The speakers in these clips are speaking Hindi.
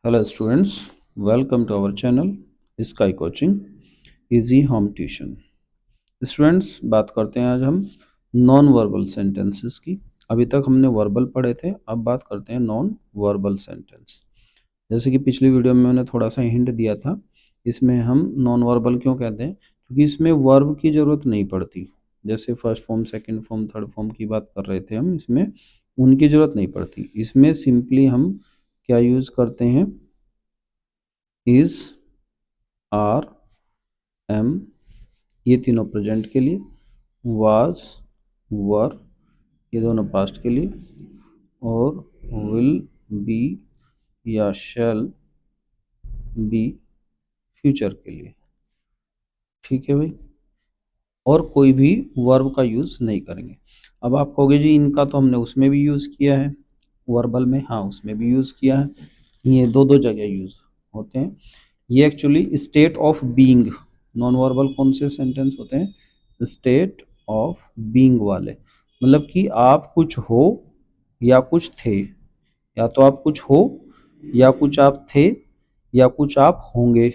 Hello students, welcome to our channel Sky Coaching Easy Home Tuition। Students बात करते हैं आज हम नॉन वर्बल सेंटेंसेस की। अभी तक हमने वर्बल पढ़े थे, अब बात करते हैं नॉन वर्बल सेंटेंस। जैसे कि पिछली वीडियो में मैंने थोड़ा सा हिंट दिया था, इसमें हम नॉन वर्बल क्यों कहते हैं, क्योंकि इसमें वर्ब की ज़रूरत नहीं पड़ती। जैसे first form, second form, third form की बात कर रहे थे हम, इसमें उनकी ज़रूरत नहीं पड़ती। इसमें सिंपली हम क्या यूज़ करते हैं, इज़, आर, एम, ये तीनों प्रेजेंट के लिए, वाज, वर, ये दोनों पास्ट के लिए, और विल, बी या शैल बी फ्यूचर के लिए। ठीक है भाई, और कोई भी वर्ब का यूज़ नहीं करेंगे। अब आप कहोगे जी इनका तो हमने उसमें भी यूज़ किया है, वर्बल में, हाँ उसमें भी यूज़ किया है, ये दो दो जगह यूज़ होते हैं। ये actually state of being, non verbal कौन से सेंटेंस होते हैं, स्टेट ऑफ बीइंग वाले। मतलब कि आप कुछ हो या कुछ थे, या तो आप कुछ हो या कुछ आप थे या कुछ आप होंगे,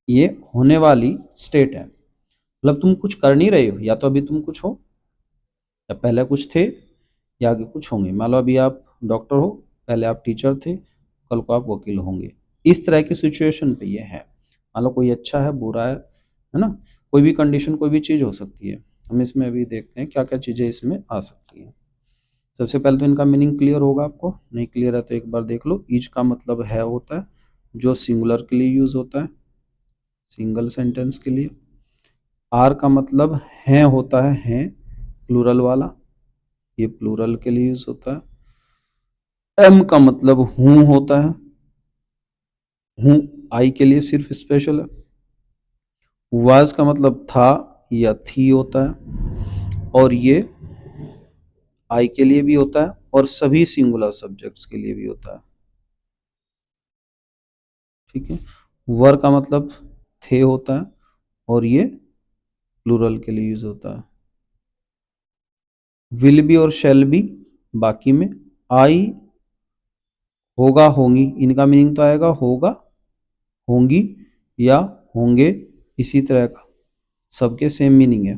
ये होने वाली स्टेट है। मतलब तुम कुछ कर नहीं रहे हो, या तो अभी तुम कुछ हो, या पहले कुछ थे, या आगे कुछ होंगे। मान लो अभी आप डॉक्टर हो, पहले आप टीचर थे, कल को आप वकील होंगे। इस तरह की सिचुएशन पे ये है। मान लो कोई अच्छा है, बुरा है ना, कोई भी कंडीशन, कोई भी चीज़ हो सकती है। हम इसमें अभी देखते हैं क्या क्या चीज़ें इसमें आ सकती हैं। सबसे पहले तो इनका मीनिंग क्लियर होगा, आपको नहीं क्लियर है तो एक बार देख लो। ईच का मतलब है होता है, जो सिंगुलर के लिए यूज होता है, सिंगल सेंटेंस के लिए। आर का मतलब है होता है प्लूरल वाला, ये प्लूरल के लिए यूज होता है। एम का मतलब हूं होता है, हूं आई के लिए सिर्फ स्पेशल है। वाज का मतलब था या थी होता है, और ये आई के लिए भी होता है और सभी सिंगुलर सब्जेक्ट्स के लिए भी होता है। ठीक है, वर का मतलब थे होता है और ये प्लूरल के लिए यूज होता है। विल बी और शैल बी बाकी में। आई, होगा, होंगी, इनका मीनिंग तो आएगा होगा, होंगी या होंगे, इसी तरह का सबके सेम मीनिंग है।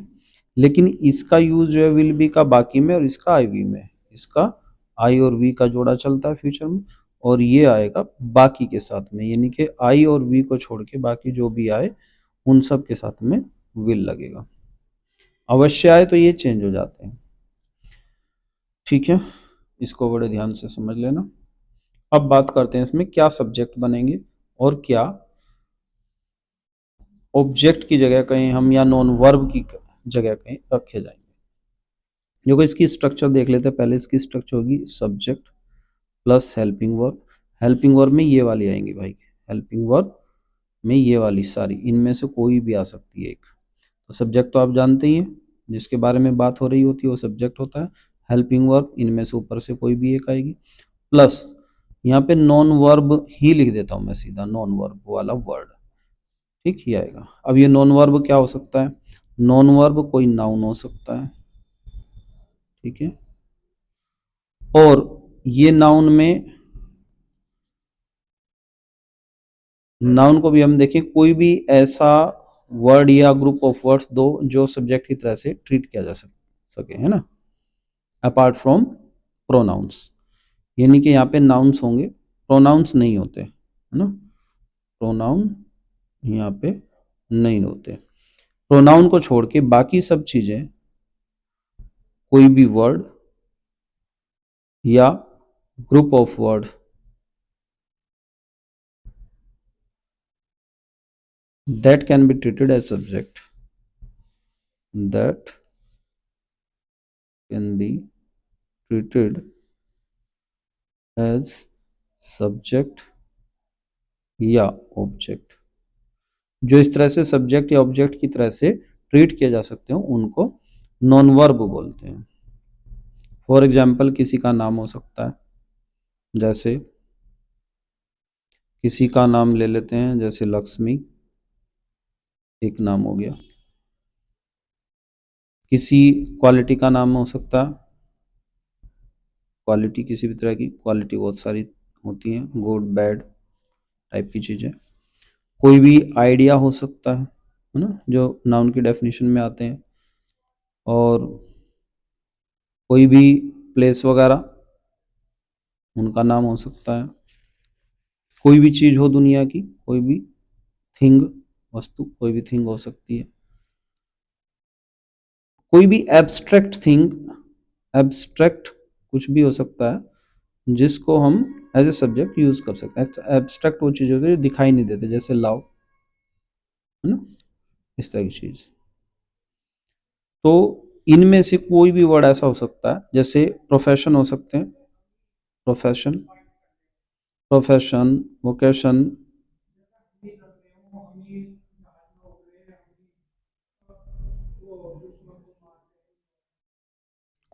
लेकिन इसका यूज जो है विल बी का बाकी में और इसका आई वी में, इसका आई और वी का जोड़ा चलता है फ्यूचर में, और ये आएगा बाकी के साथ में, यानी कि आई और वी को छोड़ के बाकी जो भी आए उन सब के साथ में विल लगेगा। अवश्य आए तो ये चेंज हो जाते हैं। ठीक है, इसको बड़े ध्यान से समझ लेना। अब बात करते हैं इसमें क्या सब्जेक्ट बनेंगे और क्या ऑब्जेक्ट की जगह कहीं हम या नॉन वर्ब की जगह कहीं रखे जाएंगे। देखो इसकी स्ट्रक्चर देख लेते हैं पहले। इसकी स्ट्रक्चर होगी subject plus helping verb. Helping verb में ये वाली आएंगी भाई, हेल्पिंग वर्ब में ये वाली सारी, इनमें से कोई भी आ सकती है एक। तो सब्जेक्ट तो आप जानते ही हैं, जिसके बारे में बात हो रही होती है वो सब्जेक्ट होता है। हेल्पिंग वर्ब इनमें से ऊपर से कोई भी एक आएगी, प्लस यहाँ पे नॉन वर्ब ही लिख देता हूँ मैं सीधा, नॉन वर्ब वाला वर्ड। ठीक ही आएगा। अब ये नॉन वर्ब क्या हो सकता है, नॉन वर्ब कोई नाउन हो सकता है। ठीक है, और ये नाउन में, नाउन को भी हम देखें, कोई भी ऐसा वर्ड या ग्रुप ऑफ वर्ड्स दो जो सब्जेक्ट की तरह से ट्रीट किया जा सके, है ना, अपार्ट फ्रॉम प्रोनाउंस। यानी कि यहाँ पे नाउन्स होंगे, प्रोनाउंस नहीं होते, है ना, प्रोनाउन यहाँ पे नहीं होते। प्रोनाउन को छोड़ के बाकी सब चीजें, कोई भी वर्ड या group of word that can be treated as subject, that can be treated as subject या ऑब्जेक्ट, जो इस तरह से सब्जेक्ट या ऑब्जेक्ट की तरह से ट्रीट किए जा सकते हो उनको नॉन वर्ब बोलते हैं। फॉर एग्जाम्पल किसी का नाम हो सकता है, जैसे किसी का नाम ले लेते हैं, जैसे लक्ष्मी एक नाम हो गया। किसी क्वालिटी का नाम हो सकता है, क्वालिटी किसी भी तरह की क्वालिटी बहुत सारी होती हैं, गुड बैड टाइप की चीज़ें। कोई भी आइडिया हो सकता है ना, जो नाउन की डेफिनेशन में आते हैं। और कोई भी प्लेस वगैरह, उनका नाम हो सकता है। कोई भी चीज़ हो दुनिया की, कोई भी थिंग, वस्तु, कोई भी थिंग हो सकती है। कोई भी एब्स्ट्रैक्ट थिंग, एब्स्ट्रैक्ट कुछ भी हो सकता है जिसको हम एज ए सब्जेक्ट यूज कर सकते हैं। एब्स्ट्रैक्ट वो चीज़ होती है जो दिखाई नहीं देते, जैसे लव, है ना, इस तरह की चीज़। तो इनमें से कोई भी वर्ड ऐसा हो सकता है, जैसे प्रोफेशन हो सकते हैं, प्रोफेशन, प्रोफेशन, वोकेशन।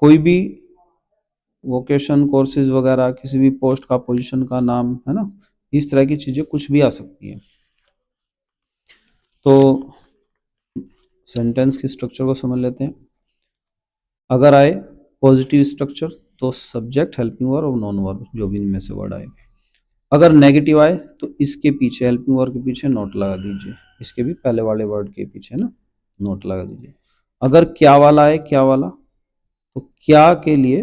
कोई भी वोकेशन, कोर्सेज वगैरह, किसी भी पोस्ट का, पोजीशन का नाम, है ना, इस तरह की चीज़ें कुछ भी आ सकती हैं। तो सेंटेंस के स्ट्रक्चर को समझ लेते हैं। अगर आए पॉजिटिव स्ट्रक्चर तो सब्जेक्ट, हेल्पिंग वर्ब और नॉन वर्ब, जो भी इनमें से वर्ड आए। अगर नेगेटिव आए तो इसके पीछे, हेल्पिंग वर्ब के पीछे नोट लगा दीजिए, इसके भी पहले वाले वर्ड के पीछे ना नोट लगा दीजिए। अगर क्या वाला है, क्या वाला, तो क्या के लिए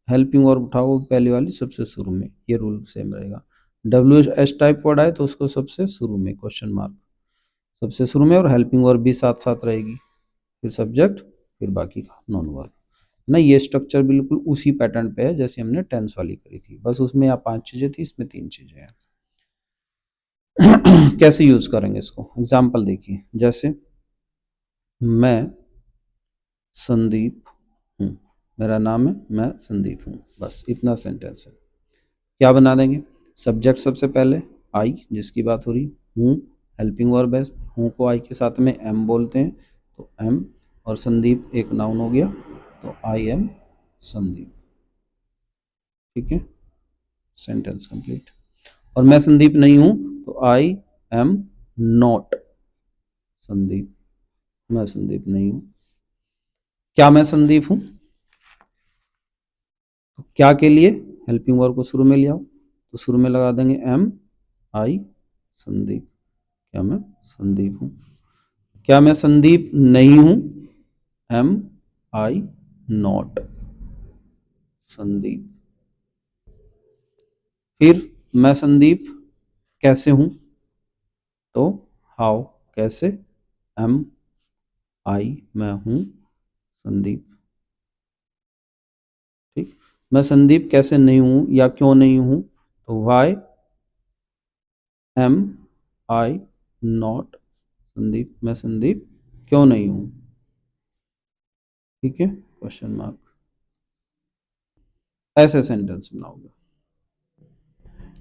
हेल्पिंग वर्ब उठाओ पहले वाली सबसे शुरू में, ये रूल सेम रहेगा। डब्ल्यू एस टाइप वर्ड आए तो उसको सबसे शुरू में, क्वेश्चन मार्क सबसे शुरू में, और हेल्पिंग वर्ब भी साथ साथ रहेगी, फिर सब्जेक्ट, फिर बाकी का नॉन वर्ब ना। ये स्ट्रक्चर बिल्कुल उसी पैटर्न पे है जैसे हमने टेंस वाली करी थी, बस उसमें यहाँ 5 चीजें थी, इसमें 3 चीजें हैं। कैसे यूज करेंगे इसको, एग्जाम्पल देखिए। जैसे मैं संदीप हूँ, मेरा नाम है, मैं संदीप हूँ, बस इतना सेंटेंस है। क्या बना देंगे, सब्जेक्ट सबसे पहले आई, जिसकी बात हो रही, हूँ हेल्पिंग वर्ब है, हूँ को आई के साथ में एम बोलते हैं, तो एम, और संदीप एक नाउन हो गया, तो आई एम संदीप। ठीक है, सेंटेंस कंप्लीट। और मैं संदीप नहीं हूं तो आई एम नॉट संदीप, मैं संदीप नहीं हूं। क्या मैं संदीप हूं, तो क्या के लिए हेल्पिंग वर्ब को शुरू में ले आओ, तो शुरू में लगा देंगे एम आई संदीप, क्या मैं संदीप हूं। क्या मैं संदीप नहीं हूं, एम आई नॉट संदीप। फिर मैं संदीप कैसे हूं, तो हाउ, कैसे, एम आई मैं हूं संदीप। ठीक, मैं संदीप कैसे नहीं हूं या क्यों नहीं हूं, तो why am I not Sandeep, मैं संदीप क्यों नहीं हूं। ठीक है, क्वेश्चन मार्क। ऐसे सेंटेंस बनाओगे,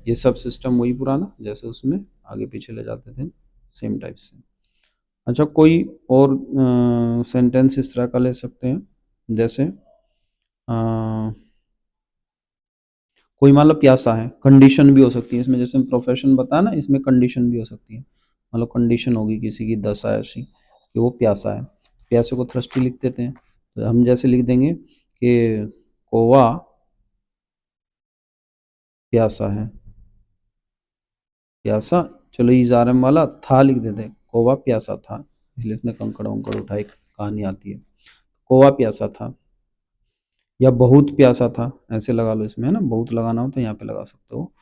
ये सब सिस्टम वही पुराना जैसे उसमें आगे पीछे ले जाते थे, सेम टाइप से। अच्छा, कोई और सेंटेंस इस तरह का ले सकते हैं, जैसे कोई मान लो प्यासा है, कंडीशन भी हो सकती है इसमें, जैसे प्रोफेशन बताया ना, इसमें कंडीशन भी हो सकती है। मान लो कंडीशन होगी किसी की दशा ऐसी कि वो प्यासा है, प्यासे को थ्रस्टी लिख देते हैं, तो हम जैसे लिख देंगे कि कौवा प्यासा है, प्यासा, चलो इजारम वाला था लिख देते हैं, कौवा प्यासा था, इसलिए इसने कंकड़ वंकड़ उठाई, कहानी आती है, कौवा प्यासा था। या बहुत प्यासा था, ऐसे लगा लो इसमें, है ना, बहुत लगाना हो तो यहाँ पे लगा सकते हो,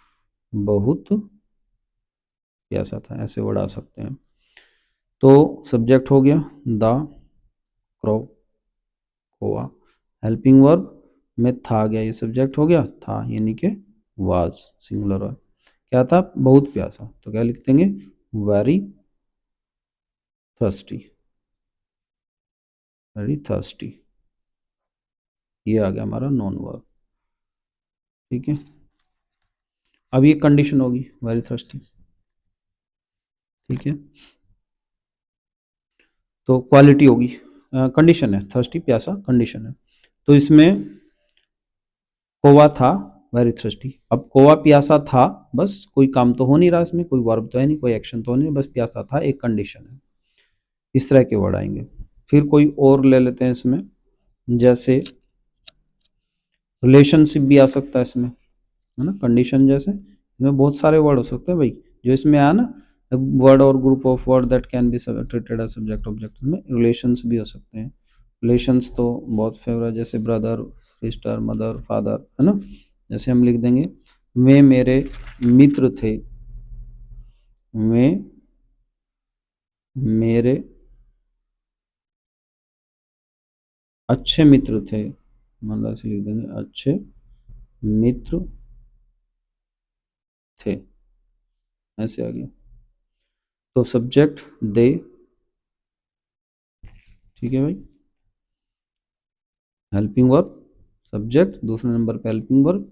बहुत प्यासा था, ऐसे वर्ड आ सकते हैं। तो सब्जेक्ट हो गया द क्रो, कौवा, हेल्पिंग वर्ब में था आ गया, ये सब्जेक्ट हो गया था, यानी कि वाज सिंगुलर है। क्या था, बहुत प्यासा, तो क्या लिख देंगे, वेरी थर्स्टी, वेरी थर्स्टी, ये आ गया हमारा नॉन वर्ब। ठीक है, अब ये कंडीशन होगी वेरी थर्स्टी। ठीक है, तो क्वालिटी होगी, कंडीशन है, थर्स्टी प्यासा कंडीशन है, तो इसमें कौवा था वेरी थ्रस्टी। अब कौवा प्यासा था, बस कोई काम तो हो नहीं रहा इसमें, कोई वर्ब तो है नहीं, कोई एक्शन तो हो नहीं, बस प्यासा था, एक कंडीशन है। इस तरह के वर्ड आएंगे। फिर कोई और ले लेते हैं इसमें, जैसे रिलेशनशिप भी आ सकता है इसमें, है ना, कंडीशन जैसे इसमें बहुत सारे वर्ड हो सकते हैं भाई, जो इसमें आया ना, वर्ड और group of word that can be treated as subject object, में रिलेशंस भी हो सकते हैं। रिलेशंस तो बहुत फेवरेट, जैसे ब्रदर, सिस्टर, मदर, फादर, है ना। जैसे हम लिख देंगे वे मेरे मित्र थे, वे मेरे अच्छे मित्र थे, मतलब ऐसे लिख देंगे अच्छे मित्र थे, ऐसे आ गया। तो सब्जेक्ट दे, ठीक है भाई। हेल्पिंग वर्ब सब्जेक्ट, दूसरे नंबर पे हेल्पिंग वर्ब,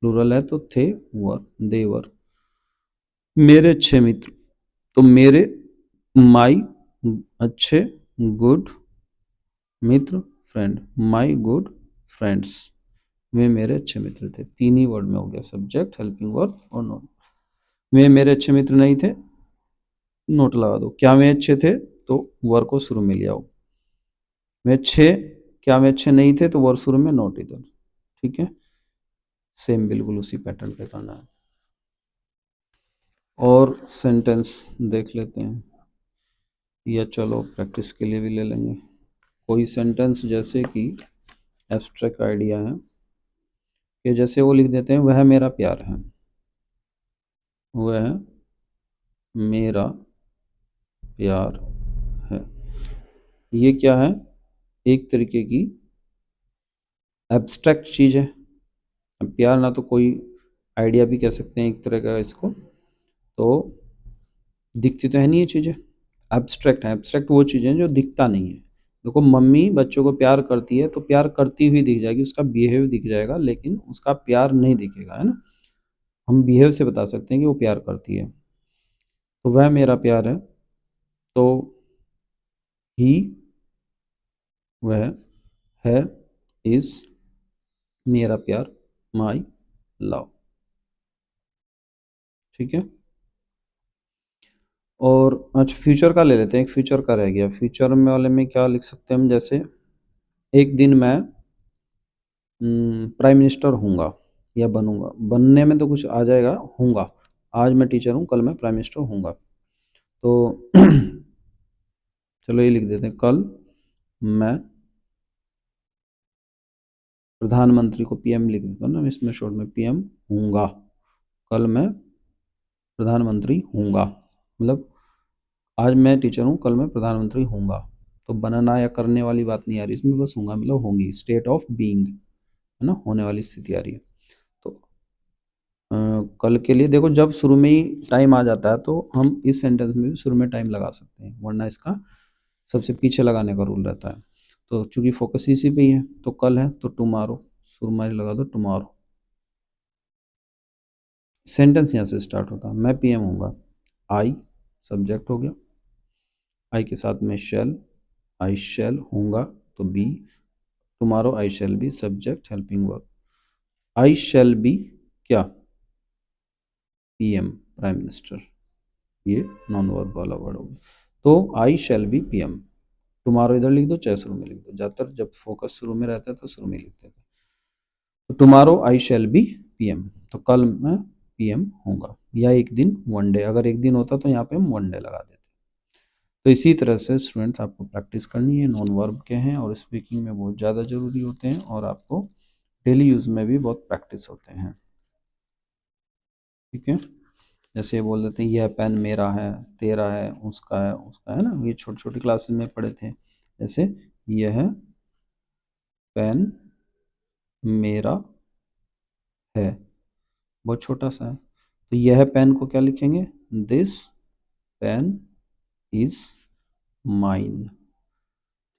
प्लूरल है तो थे वर, दे वर। मेरे अच्छे मित्र, तो मेरे, माई, अच्छे, गुड, मित्र, फ्रेंड, माई गुड फ्रेंड्स, वे मेरे अच्छे मित्र थे। तीन ही वर्ड में हो गया, सब्जेक्ट, हेल्पिंग वर्ब और नोन। वे मेरे अच्छे मित्र नहीं थे, नोट लगा दो। क्या वे अच्छे थे, तो वर को शुरू में ले आओ। वे अच्छे, क्या वे अच्छे नहीं थे, तो वर शुरू में, नोट इधर, ठीक है। सेम बिल्कुल उसी पैटर्न पे करना है। और सेंटेंस देख लेते हैं, या चलो प्रैक्टिस के लिए भी ले लेंगे कोई सेंटेंस, जैसे कि एब्स्ट्रैक्ट आइडिया है कि जैसे वो लिख देते हैं वह मेरा प्यार है, वह मेरा प्यार है। ये क्या है, एक तरीके की एब्स्ट्रैक्ट चीज़ है। अब प्यार ना तो कोई आइडिया भी कह सकते हैं एक तरह का इसको, तो दिखती तो है नहीं ये चीज़ें, एब्स्ट्रैक्ट है। एब्स्ट्रैक्ट वो चीज़ें जो दिखता नहीं है। देखो मम्मी बच्चों को प्यार करती है तो प्यार करती हुई दिख जाएगी, उसका बिहेव दिख जाएगा, लेकिन उसका प्यार नहीं दिखेगा, है ना। हम बिहेव से बता सकते हैं कि वो प्यार करती है। तो वह मेरा प्यार है, तो ही, वह है, इज, मेरा प्यार, माई लव, ठीक है। और अच्छा फ्यूचर का ले लेते हैं, एक फ्यूचर का रह गया। फ्यूचर में वाले में क्या लिख सकते हैं हम, जैसे एक दिन मैं प्राइम मिनिस्टर होऊंगा या बनूंगा। बनने में तो कुछ आ जाएगा, होऊंगा। आज मैं टीचर हूँ, कल मैं प्राइम मिनिस्टर होऊंगा। तो चलो ये लिख देते हैं, कल मैं प्रधानमंत्री को पीएम लिख देता हूँ ना इसमें, शॉर्ट में पीएम होऊंगा। कल मैं प्रधानमंत्री होऊंगा, मतलब आज मैं टीचर हूँ, कल मैं प्रधानमंत्री होऊंगा। तो बनना या करने वाली बात नहीं आ रही इसमें, बस होऊंगा मतलब होंगी, स्टेट ऑफ बीइंग, है ना, होने वाली स्थिति आ रही है। तो कल के लिए देखो, जब शुरू में ही टाइम आ जाता है तो हम इस सेंटेंस में भी शुरू में टाइम लगा सकते हैं, वरना इसका सबसे पीछे लगाने का रूल रहता है। तो चूंकि फोकस इसी पे ही है, तो कल है तो टुमारो, शुरू में लगा दो टुमारो। सेंटेंस यहाँ से स्टार्ट होता है, मैं पीएम होऊंगा। आई सब्जेक्ट हो गया, आई के साथ में शेल, आई शेल होऊंगा तो be, tomorrow I shall be subject helping verb. I shall be क्या, पीएम, प्राइम मिनिस्टर, ये नॉन वर्ब वाला वर्ड हो गया। तो I shall be PM. Tomorrow इधर लिख दो चाहे शुरू में लिख दो, ज़्यादातर जब फोकस शुरू में रहता है तो शुरू में लिखते थे। तो tomorrow I shall be PM, तो कल मैं पीएम होऊंगा, या एक दिन, वन डे, अगर एक दिन होता तो यहाँ पे हम वन डे लगा देते। तो इसी तरह से स्टूडेंट्स आपको प्रैक्टिस करनी है, नॉन वर्ब के हैं और स्पीकिंग में बहुत ज़्यादा ज़रूरी होते हैं, और आपको डेली यूज़ में भी बहुत प्रैक्टिस होते हैं, ठीक है। जैसे ये बोल देते हैं यह पेन मेरा है, तेरा है, उसका है ना, ये छोटी छोटी क्लासेस में पढ़े थे। जैसे यह पेन मेरा है, बहुत छोटा सा है, तो यह पेन को क्या लिखेंगे, दिस पेन इज माइन,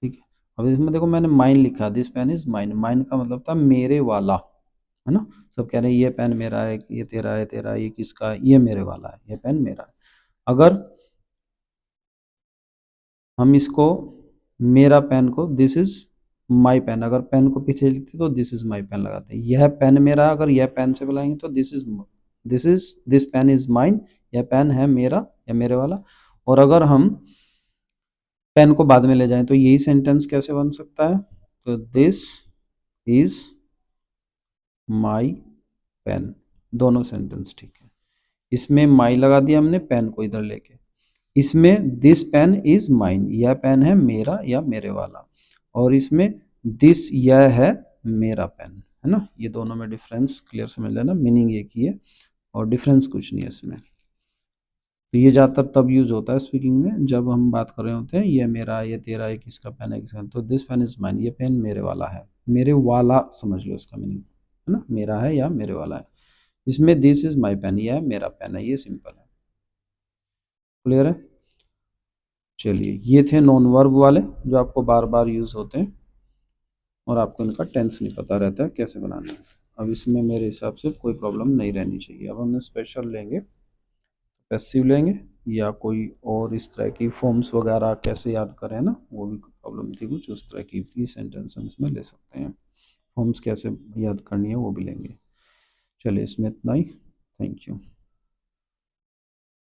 ठीक है। अब इसमें देखो मैंने माइन लिखा, this pen is mine, mine का मतलब था मेरे वाला, है ना। सब कह रहे हैं ये पेन मेरा है, ये तेरा है, तेरा है, ये किसका है, ये मेरे वाला है, ये पेन मेरा है। अगर हम इसको, मेरा पेन को दिस इज माई पेन, अगर पेन को पीछे लिखते तो दिस इज माई पेन लगाते हैं। यह पेन मेरा, अगर यह पेन से बुलाएंगे तो दिस पेन इज माइन, यह पेन है मेरा या मेरे वाला। और अगर हम पेन को बाद में ले जाएं तो यही सेंटेंस कैसे बन सकता है, तो दिस इज माई पेन, दोनों सेंटेंस ठीक है। इसमें माई लगा दिया हमने पेन को इधर लेके। इसमें दिस पेन इज माइन, यह पेन है मेरा या मेरे वाला। और इसमें दिस, यह है मेरा पेन, है ना। ये दोनों में डिफरेंस क्लियर समझ लेना, मीनिंग एक ही है और डिफरेंस कुछ नहीं है इसमें। तो ये ज़्यादातर तब यूज होता है स्पीकिंग में जब हम बात कर रहे होते हैं ये मेरा, ये तेरा, ये किसका पेन है, किसका। तो दिस पेन इज माइन, ये पेन मेरे वाला है, मेरे वाला समझ लो इसका मीनिंग, है ना, मेरा है या मेरे वाला है। इसमें दिस इज माई पेन, यह मेरा पेन है, ये सिंपल है। क्लियर है। चलिए, ये थे नॉन वर्ब वाले जो आपको बार बार यूज होते हैं और आपको इनका टेंस नहीं पता रहता है कैसे बनाना है। अब इसमें मेरे हिसाब से कोई प्रॉब्लम नहीं रहनी चाहिए। अब हम स्पेशल लेंगे, पैसिव लेंगे या कोई और इस तरह की फॉर्म्स वगैरह कैसे याद करें ना, वो भी प्रॉब्लम थी कुछ उस तरह की थी, सेंटेंस हम इसमें ले सकते हैं। फॉर्म्स कैसे याद करनी है वो भी लेंगे। चलिए, इसमें इतना ही। Thank you.